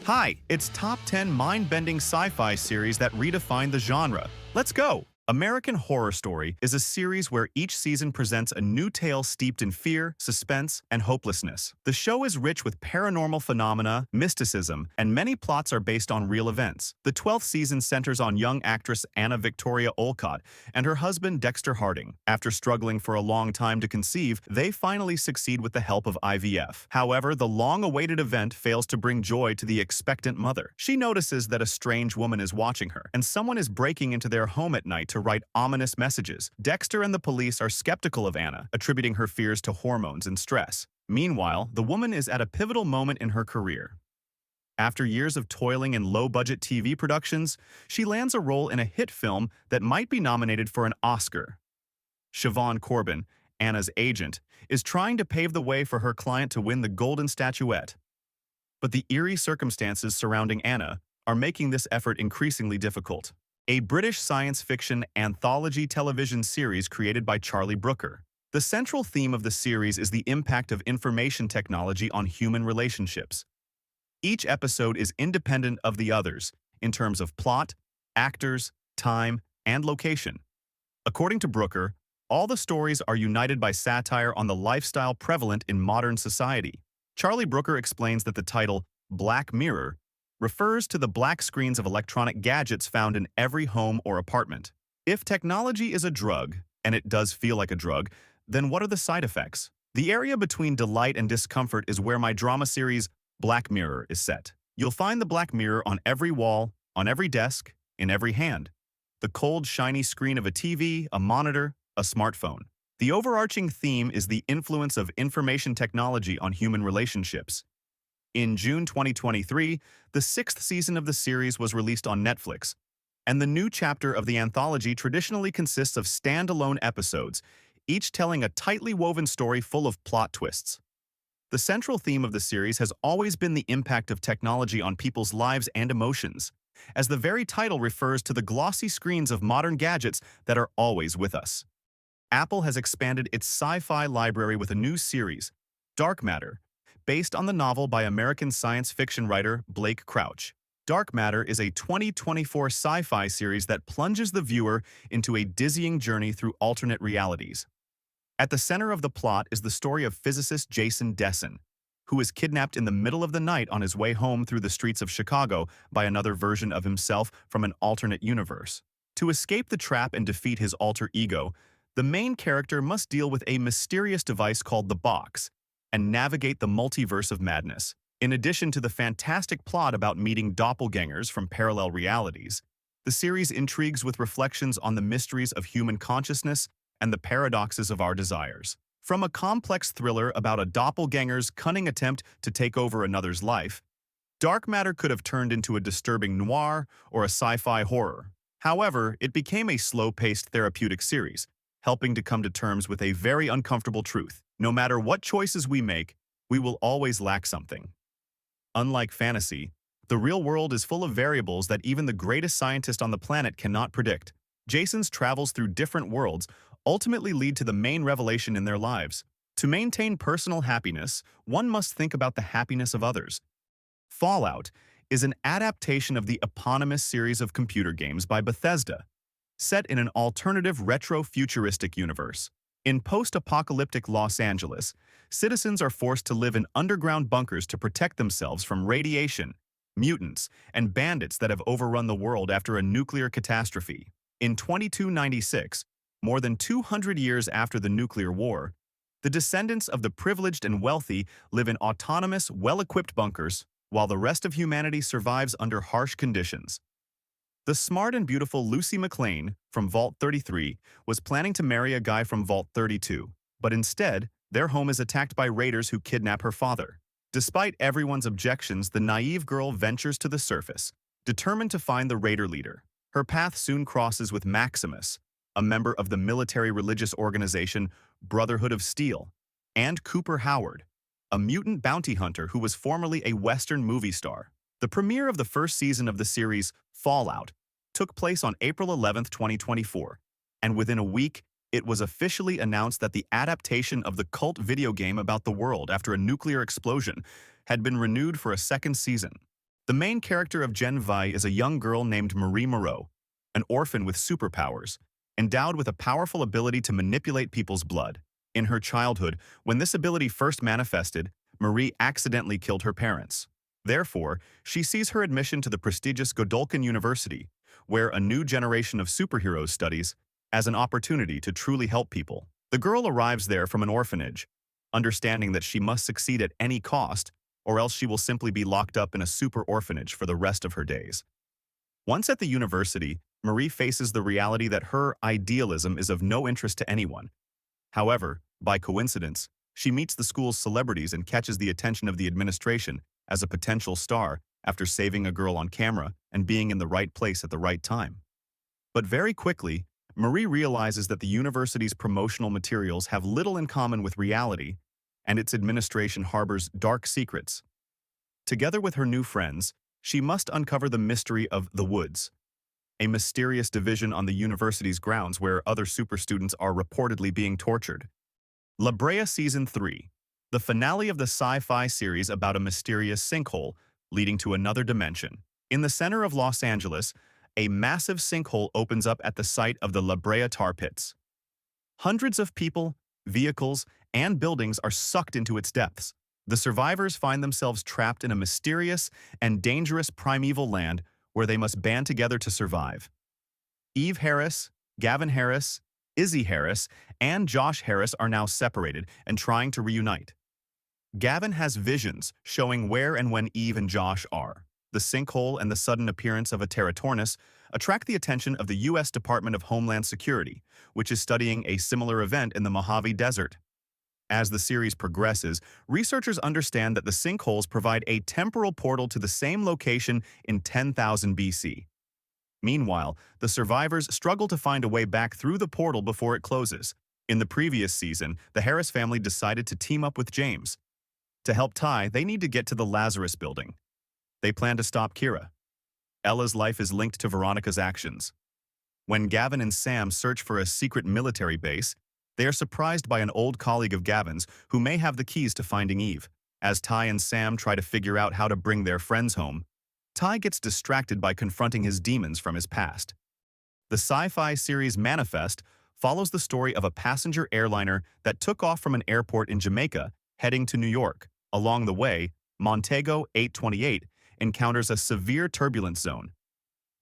Hi, it's top 10 mind-bending sci-fi series that redefine the genre. Let's go! American Horror Story is a series where each season presents a new tale steeped in fear, suspense, and hopelessness. The show is rich with paranormal phenomena, mysticism, and many plots are based on real events. The 12th season centers on young actress Anna Victoria Olcott and her husband Dexter Harding. After struggling for a long time to conceive, they finally succeed with the help of IVF. However, the long-awaited event fails to bring joy to the expectant mother. She notices that a strange woman is watching her, and someone is breaking into their home at night to write ominous messages. Dexter and the police are skeptical of Anna, attributing her fears to hormones and stress. Meanwhile, the woman is at a pivotal moment in her career. After years of toiling in low-budget TV productions, she lands a role in a hit film that might be nominated for an Oscar. Siobhan Corbin, Anna's agent, is trying to pave the way for her client to win the Golden Statuette. But the eerie circumstances surrounding Anna are making this effort increasingly difficult. A British science fiction anthology television series created by Charlie Brooker. The central theme of the series is the impact of information technology on human relationships. Each episode is independent of the others in terms of plot, actors, time, and location. According to Brooker, all the stories are united by satire on the lifestyle prevalent in modern society. Charlie Brooker explains that the title, Black Mirror, refers to the black screens of electronic gadgets found in every home or apartment. If technology is a drug, and it does feel like a drug, then what are the side effects? The area between delight and discomfort is where my drama series, Black Mirror, is set. You'll find the Black Mirror on every wall, on every desk, in every hand. The cold, shiny screen of a TV, a monitor, a smartphone. The overarching theme is the influence of information technology on human relationships. In June 2023, the 6th season of the series was released on Netflix, and the new chapter of the anthology traditionally consists of standalone episodes, each telling a tightly woven story full of plot twists. The central theme of the series has always been the impact of technology on people's lives and emotions, as the very title refers to the glossy screens of modern gadgets that are always with us. Apple has expanded its sci-fi library with a new series, Dark Matter, based on the novel by American science fiction writer Blake Crouch. Dark Matter is a 2024 sci-fi series that plunges the viewer into a dizzying journey through alternate realities. At the center of the plot is the story of physicist Jason Dessen, who is kidnapped in the middle of the night on his way home through the streets of Chicago by another version of himself from an alternate universe. To escape the trap and defeat his alter ego, the main character must deal with a mysterious device called the Box, and navigate the multiverse of madness. In addition to the fantastic plot about meeting doppelgangers from parallel realities, the series intrigues with reflections on the mysteries of human consciousness and the paradoxes of our desires. From a complex thriller about a doppelganger's cunning attempt to take over another's life, Dark Matter could have turned into a disturbing noir or a sci-fi horror. However, it became a slow-paced therapeutic series, helping to come to terms with a very uncomfortable truth. No matter what choices we make, we will always lack something. Unlike fantasy, the real world is full of variables that even the greatest scientist on the planet cannot predict. Jason's travels through different worlds ultimately lead to the main revelation in their lives. To maintain personal happiness, one must think about the happiness of others. Fallout is an adaptation of the eponymous series of computer games by Bethesda, set in an alternative retro-futuristic universe. In post-apocalyptic Los Angeles, citizens are forced to live in underground bunkers to protect themselves from radiation, mutants, and bandits that have overrun the world after a nuclear catastrophe. In 2296, more than 200 years after the nuclear war, the descendants of the privileged and wealthy live in autonomous, well-equipped bunkers, while the rest of humanity survives under harsh conditions. The smart and beautiful Lucy McLean from Vault 33 was planning to marry a guy from Vault 32, but instead, their home is attacked by raiders who kidnap her father. Despite everyone's objections, the naive girl ventures to the surface, determined to find the raider leader. Her path soon crosses with Maximus, a member of the military religious organization Brotherhood of Steel, and Cooper Howard, a mutant bounty hunter who was formerly a Western movie star. The premiere of the first season of the series, Fallout, took place on April 11, 2024, and within a week, it was officially announced that the adaptation of the cult video game about the world after a nuclear explosion had been renewed for a second season. The main character of Gen Vi is a young girl named Marie Moreau, an orphan with superpowers, endowed with a powerful ability to manipulate people's blood. In her childhood, when this ability first manifested, Marie accidentally killed her parents. Therefore, she sees her admission to the prestigious Godolphin University, where a new generation of superheroes studies, as an opportunity to truly help people. The girl arrives there from an orphanage, understanding that she must succeed at any cost, or else she will simply be locked up in a super orphanage for the rest of her days. Once at the university, Marie faces the reality that her idealism is of no interest to anyone. However, by coincidence, she meets the school's celebrities and catches the attention of the administration as a potential star after saving a girl on camera and being in the right place at the right time. But very quickly, Marie realizes that the university's promotional materials have little in common with reality, and its administration harbors dark secrets. Together with her new friends, she must uncover the mystery of the Woods, a mysterious division on the university's grounds where other super students are reportedly being tortured. LaBrea Season 3, the finale of the sci-fi series about a mysterious sinkhole leading to another dimension. In the center of Los Angeles, a massive sinkhole opens up at the site of the LaBrea tar pits. Hundreds of people, vehicles, and buildings are sucked into its depths. The survivors find themselves trapped in a mysterious and dangerous primeval land where they must band together to survive. Eve Harris, Gavin Harris, Izzy Harris, and Josh Harris are now separated and trying to reunite. Gavin has visions showing where and when Eve and Josh are. The sinkhole and the sudden appearance of a Terratornus attract the attention of the U.S. Department of Homeland Security, which is studying a similar event in the Mojave Desert. As the series progresses, researchers understand that the sinkholes provide a temporal portal to the same location in 10,000 BC. Meanwhile, the survivors struggle to find a way back through the portal before it closes. In the previous season, the Harris family decided to team up with James. To help Ty, they need to get to the Lazarus building. They plan to stop Kira. Ella's life is linked to Veronica's actions. When Gavin and Sam search for a secret military base, they are surprised by an old colleague of Gavin's who may have the keys to finding Eve. As Ty and Sam try to figure out how to bring their friends home, Ty gets distracted by confronting his demons from his past. The sci-fi series Manifest follows the story of a passenger airliner that took off from an airport in Jamaica, heading to New York. Along the way, Montego 828 encounters a severe turbulence zone.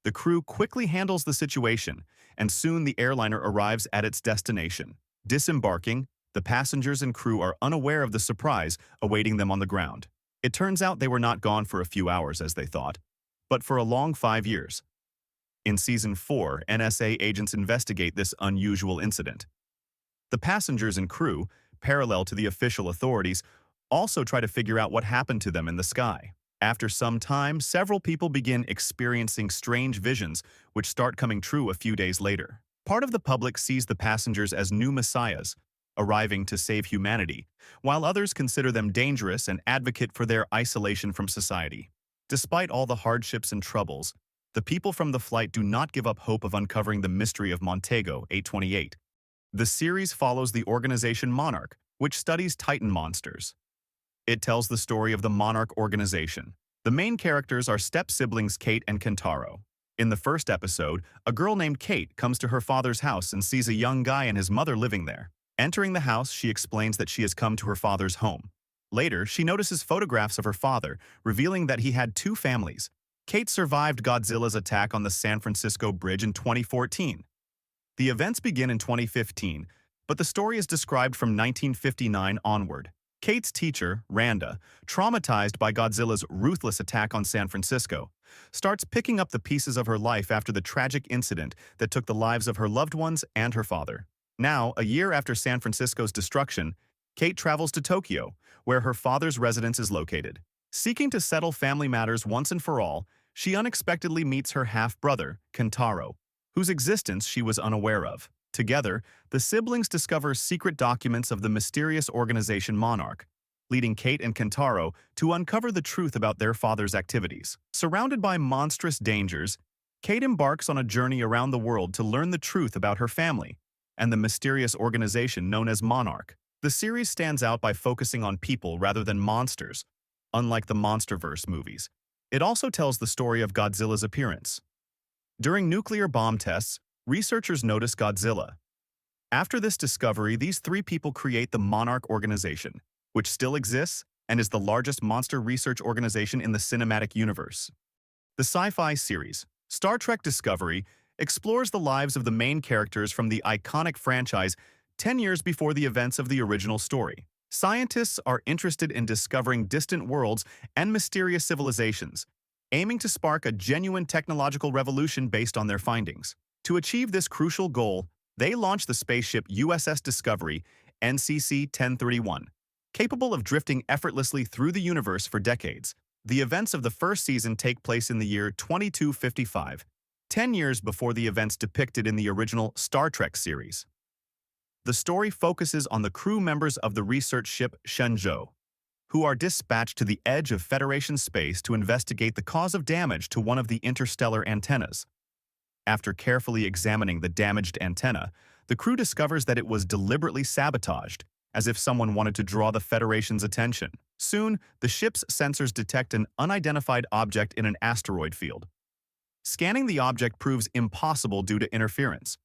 The crew quickly handles the situation, and soon the airliner arrives at its destination. Disembarking, the passengers and crew are unaware of the surprise awaiting them on the ground. It turns out they were not gone for a few hours as they thought, but for a long 5 years. In Season 4, NSA agents investigate this unusual incident. The passengers and crew, parallel to the official authorities, also try to figure out what happened to them in the sky. After some time, several people begin experiencing strange visions, which start coming true a few days later. Part of the public sees the passengers as new messiahs, arriving to save humanity, while others consider them dangerous and advocate for their isolation from society. Despite all the hardships and troubles, the people from the flight do not give up hope of uncovering the mystery of Montego 828. The series follows the organization Monarch, which studies Titan monsters. It tells the story of the Monarch organization. The main characters are step-siblings Kate and Kentaro. In the first episode, a girl named Kate comes to her father's house and sees a young guy and his mother living there. Entering the house, she explains that she has come to her father's home. Later, she notices photographs of her father, revealing that he had two families. Kate survived Godzilla's attack on the San Francisco Bridge in 2014. The events begin in 2015, but the story is described from 1959 onward. Kate's teacher, Randa, traumatized by Godzilla's ruthless attack on San Francisco, starts picking up the pieces of her life after the tragic incident that took the lives of her loved ones and her father. Now, a year after San Francisco's destruction, Kate travels to Tokyo, where her father's residence is located. Seeking to settle family matters once and for all, she unexpectedly meets her half-brother, Kentaro, whose existence she was unaware of. Together, the siblings discover secret documents of the mysterious organization Monarch, leading Kate and Kentaro to uncover the truth about their father's activities. Surrounded by monstrous dangers, Kate embarks on a journey around the world to learn the truth about her family and the mysterious organization known as Monarch. The series stands out by focusing on people rather than monsters, unlike the MonsterVerse movies. It also tells the story of Godzilla's appearance. During nuclear bomb tests, researchers notice Godzilla. After this discovery, these three people create the Monarch organization, which still exists and is the largest monster research organization in the cinematic universe. The sci-fi series, Star Trek Discovery, explores the lives of the main characters from the iconic franchise 10 years before the events of the original story. Scientists are interested in discovering distant worlds and mysterious civilizations, aiming to spark a genuine technological revolution based on their findings. To achieve this crucial goal, they launch the spaceship USS Discovery, NCC-1031, capable of drifting effortlessly through the universe for decades. The events of the first season take place in the year 2255, 10 years before the events depicted in the original Star Trek series. The story focuses on the crew members of the research ship Shenzhou, who are dispatched to the edge of Federation space to investigate the cause of damage to one of the interstellar antennas. After carefully examining the damaged antenna, the crew discovers that it was deliberately sabotaged, as if someone wanted to draw the Federation's attention. Soon, the ship's sensors detect an unidentified object in an asteroid field. Scanning the object proves impossible due to interference.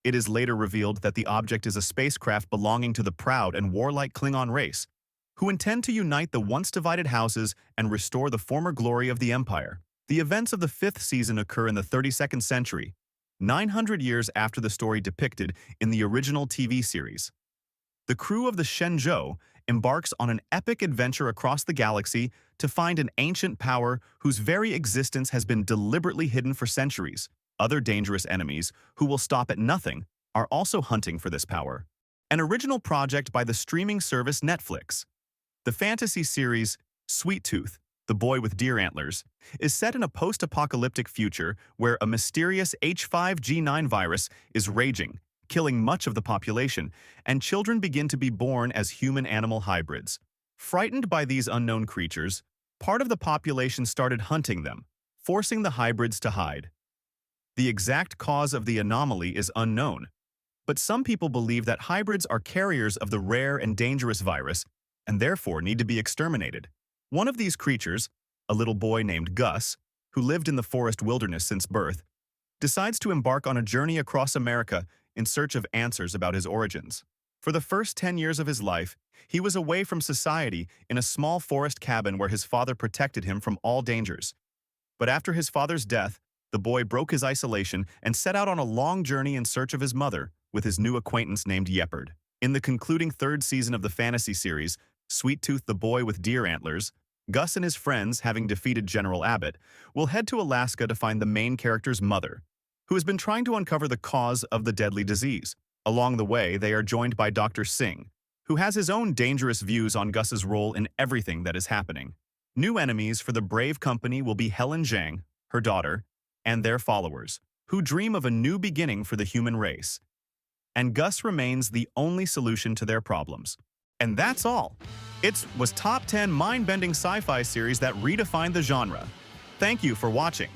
It is later revealed that the object is a spacecraft belonging to the proud and warlike Klingon race, who intend to unite the once-divided houses and restore the former glory of the Empire. The events of the fifth season occur in the 32nd century, 900 years after the story depicted in the original TV series. The crew of the Shenzhou embarks on an epic adventure across the galaxy to find an ancient power whose very existence has been deliberately hidden for centuries. Other dangerous enemies, who will stop at nothing, are also hunting for this power. An original project by the streaming service Netflix. The fantasy series Sweet Tooth, the Boy with Deer Antlers, is set in a post-apocalyptic future where a mysterious H5G9 virus is raging, killing much of the population, and children begin to be born as human-animal hybrids. Frightened by these unknown creatures, part of the population started hunting them, forcing the hybrids to hide. The exact cause of the anomaly is unknown, but some people believe that hybrids are carriers of the rare and dangerous virus and therefore need to be exterminated. One of these creatures, a little boy named Gus, who lived in the forest wilderness since birth, decides to embark on a journey across America in search of answers about his origins. For the first 10 years of his life, he was away from society in a small forest cabin where his father protected him from all dangers. But after his father's death, the boy broke his isolation and set out on a long journey in search of his mother with his new acquaintance named Yeppard. In the concluding third season of the fantasy series, Sweet Tooth the Boy with Deer Antlers, Gus and his friends, having defeated General Abbott, will head to Alaska to find the main character's mother, who has been trying to uncover the cause of the deadly disease. Along the way, they are joined by Dr. Singh, who has his own dangerous views on Gus's role in everything that is happening. New enemies for the brave company will be Helen Zhang, her daughter, and their followers, who dream of a new beginning for the human race. And Gus remains the only solution to their problems. And that's all. It was top 10 mind-bending sci-fi series that redefined the genre. Thank you for watching.